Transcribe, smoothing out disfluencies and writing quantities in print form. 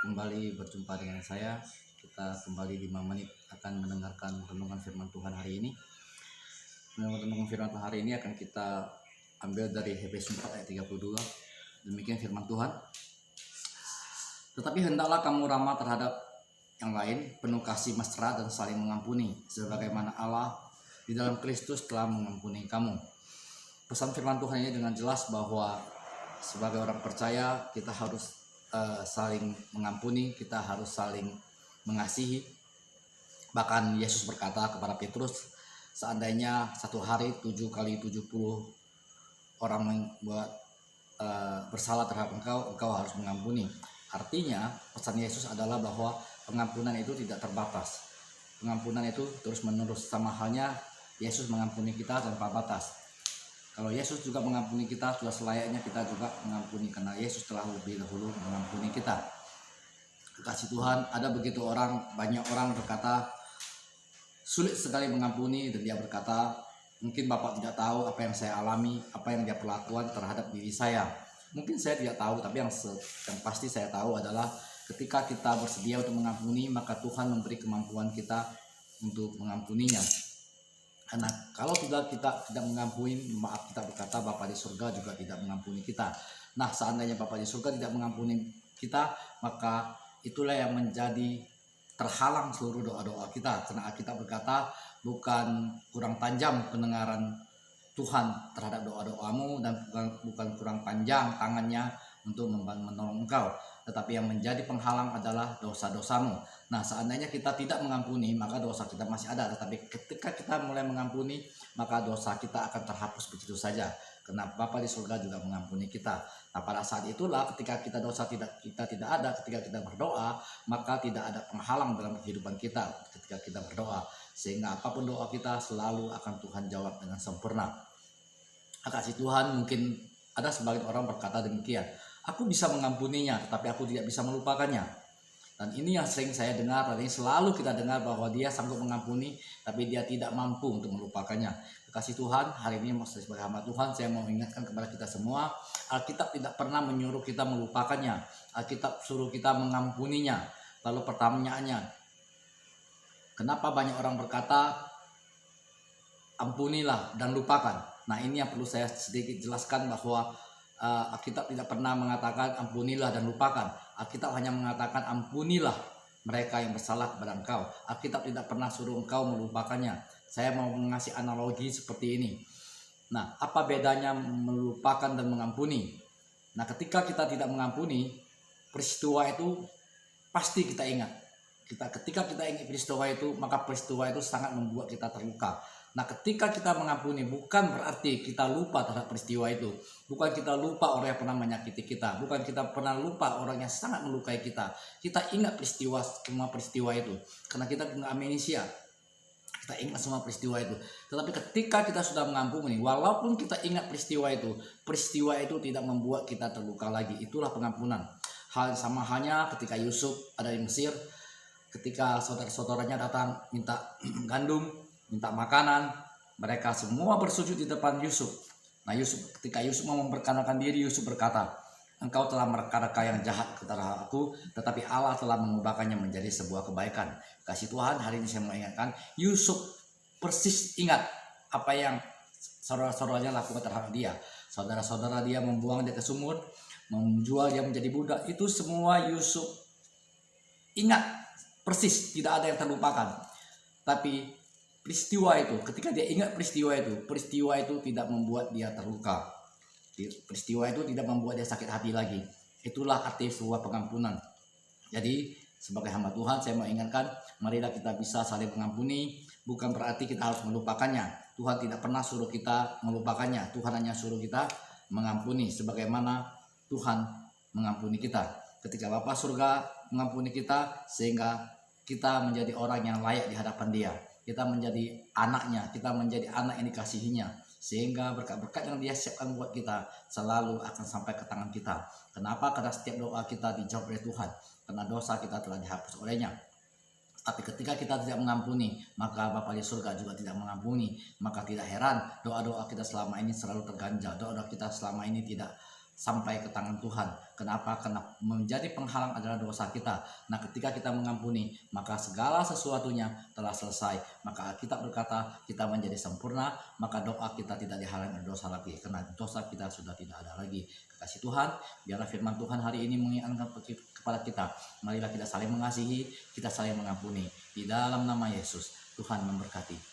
kembali berjumpa dengan saya. Kita kembali 5 menit akan mendengarkan renungan firman Tuhan hari ini. Renungan firman Tuhan hari ini akan kita ambil dari Efesus 4 ayat 32. Demikian firman Tuhan. Tetapi hendaklah kamu ramah terhadap yang lain, penuh kasih mesra dan saling mengampuni, sebagaimana Allah di dalam Kristus telah mengampuni kamu. Pesan firman Tuhan ini dengan jelas bahwa sebagai orang percaya kita harus saling mengampuni, kita harus saling mengasihi. Bahkan Yesus berkata kepada Petrus, seandainya satu hari 7 kali 70 orang membuat bersalah terhadap engkau harus mengampuni. Artinya pesan Yesus adalah bahwa pengampunan itu tidak terbatas. Pengampunan itu terus menerus, sama halnya Yesus mengampuni kita tanpa batas. Kalau Yesus juga mengampuni kita, sudah selayaknya kita juga mengampuni, karena Yesus telah lebih dahulu mengampuni kita. Kekasih Tuhan, ada banyak orang berkata sulit sekali mengampuni, dan dia berkata, mungkin Bapak tidak tahu apa yang saya alami, apa yang dia perlakukan terhadap diri saya. Mungkin saya tidak tahu, tapi yang pasti saya tahu adalah ketika kita bersedia untuk mengampuni, maka Tuhan memberi kemampuan kita untuk mengampuninya. Karena kalau kita tidak mengampuni, maaf, kita berkata Bapa di surga juga tidak mengampuni kita. Nah, seandainya Bapa di surga tidak mengampuni kita, maka itulah yang menjadi terhalang seluruh doa-doa kita. Karena kita berkata, bukan kurang tajam pendengaran Tuhan terhadap doa-doamu, dan bukan kurang panjang tangannya untuk menolong engkau, tetapi yang menjadi penghalang adalah dosa-dosamu. Nah, seandainya kita tidak mengampuni, maka dosa kita masih ada. Tetapi ketika kita mulai mengampuni, maka dosa kita akan terhapus begitu saja. Karena Bapa di surga juga mengampuni kita. Nah, pada saat itulah ketika dosa kita tidak ada, ketika kita berdoa, maka tidak ada penghalang dalam kehidupan kita ketika kita berdoa. Sehingga apapun doa kita selalu akan Tuhan jawab dengan sempurna. Kasih Tuhan, mungkin ada sebagian orang berkata demikian, aku bisa mengampuninya, tetapi aku tidak bisa melupakannya. Dan ini yang sering saya dengar, dan ini selalu kita dengar, bahwa dia sanggup mengampuni, tapi dia tidak mampu untuk melupakannya. Kasih Tuhan, hari ini sebagai hamba Tuhan, saya mau ingatkan kepada kita semua, Alkitab tidak pernah menyuruh kita melupakannya. Alkitab suruh kita mengampuninya. Lalu pertanyaannya, kenapa banyak orang berkata, ampunilah dan lupakan? Nah, ini yang perlu saya sedikit jelaskan, bahwa Alkitab tidak pernah mengatakan ampunilah dan lupakan. Alkitab hanya mengatakan ampunilah mereka yang bersalah kepada engkau. Alkitab tidak pernah suruh engkau melupakannya. Saya mau mengasih analogi seperti ini. Nah, apa bedanya melupakan dan mengampuni? Nah, ketika kita tidak mengampuni, peristiwa itu pasti kita ingat. Ketika kita ingat peristiwa itu, maka peristiwa itu sangat membuat kita terluka. Nah, ketika kita mengampuni, bukan berarti kita lupa terhadap peristiwa itu. Bukan kita lupa orang yang pernah menyakiti kita. Bukan kita pernah lupa orang yang sangat melukai kita. Kita ingat semua peristiwa itu. Karena kita punya amnesia. Kita ingat semua peristiwa itu. Tetapi ketika kita sudah mengampuni, walaupun kita ingat peristiwa itu tidak membuat kita terluka lagi. Itulah pengampunan. Hal sama halnya ketika Yusuf ada di Mesir. Ketika saudara-saudaranya datang minta gandum, minta makanan, mereka semua bersujud di depan Yusuf. Nah, ketika Yusuf mau memperkenalkan diri, Yusuf berkata, engkau telah mereka yang jahat kepada aku, tetapi Allah telah mengubahkannya menjadi sebuah kebaikan. Kasih Tuhan, hari ini saya mengingatkan, Yusuf persis ingat apa yang saudara-saudaranya lakukan terhadap dia. Saudara-saudara dia membuang dia ke sumur, menjual dia menjadi budak, itu semua Yusuf ingat persis, tidak ada yang terlupakan. Tapi peristiwa itu, ketika dia ingat peristiwa itu tidak membuat dia terluka. Peristiwa itu tidak membuat dia sakit hati lagi. Itulah arti sebuah pengampunan. Jadi sebagai hamba Tuhan, saya mau ingatkan, marilah kita bisa saling mengampuni. Bukan berarti kita harus melupakannya. Tuhan tidak pernah suruh kita melupakannya. Tuhan hanya suruh kita mengampuni, sebagaimana Tuhan mengampuni kita. Ketika Bapa surga mengampuni kita, sehingga kita menjadi orang yang layak di hadapan Dia. Kita menjadi anaknya, kita menjadi anak yang dikasihinya, sehingga berkat-berkat yang Dia siapkan buat kita selalu akan sampai ke tangan kita. Kenapa? Karena setiap doa kita dijawab oleh Tuhan, karena dosa kita telah dihapus olehnya. Tapi ketika kita tidak mengampuni, maka Bapa di surga juga tidak mengampuni. Maka tidak heran doa-doa kita selama ini selalu terganjal, doa-doa kita selama ini tidak sampai ke tangan Tuhan. Kenapa? Karena menjadi penghalang adalah dosa kita. Nah, ketika kita mengampuni, maka segala sesuatunya telah selesai. Maka kita berkata kita menjadi sempurna, maka doa kita tidak dihalangi oleh dosa lagi, karena dosa kita sudah tidak ada lagi. Kekasih Tuhan, biarlah firman Tuhan hari ini mengingatkan kepada kita, marilah kita saling mengasihi, kita saling mengampuni. Di dalam nama Yesus, Tuhan memberkati.